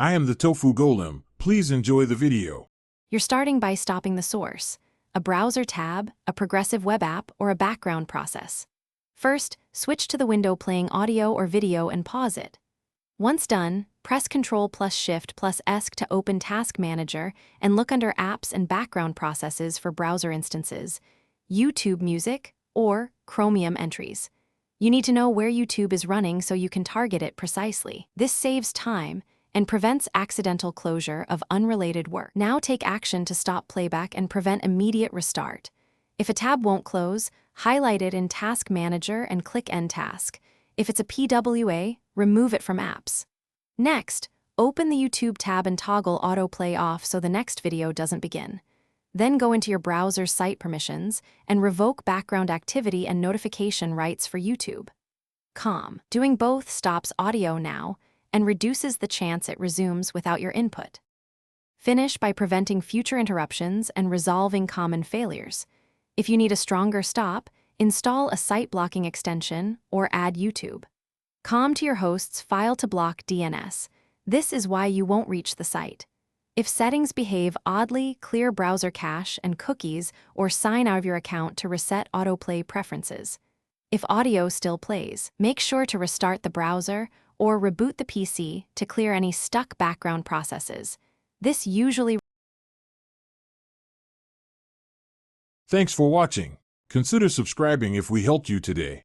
I am the Tofu Golem. Please enjoy the video. You're starting by stopping the source, a browser tab, a progressive web app, or a background process. First, switch to the window playing audio or video and pause it. Once done, press Ctrl+Shift+ESC to open Task Manager and look under Apps and Background Processes for browser instances, YouTube Music, or Chromium entries. You need to know where YouTube is running so you can target it precisely. This saves time and prevents accidental closure of unrelated work. Now take action to stop playback and prevent immediate restart. If a tab won't close, highlight it in Task Manager and click End Task. If it's a PWA, remove it from Apps. Next, open the YouTube tab and toggle Autoplay off so the next video doesn't begin. Then go into your browser site permissions and revoke background activity and notification rights for YouTube. Doing both stops audio now and reduces the chance it resumes without your input. Finish by preventing future interruptions and resolving common failures. If you need a stronger stop, install a site blocking extension or add YouTube. To your host's file to block DNS. This is why you won't reach the site. If settings behave oddly, clear browser cache and cookies or sign out of your account to reset autoplay preferences. If audio still plays, make sure to restart the browser or reboot the PC to clear any stuck background processes. This usually... Thanks for watching. Consider subscribing if we helped you today.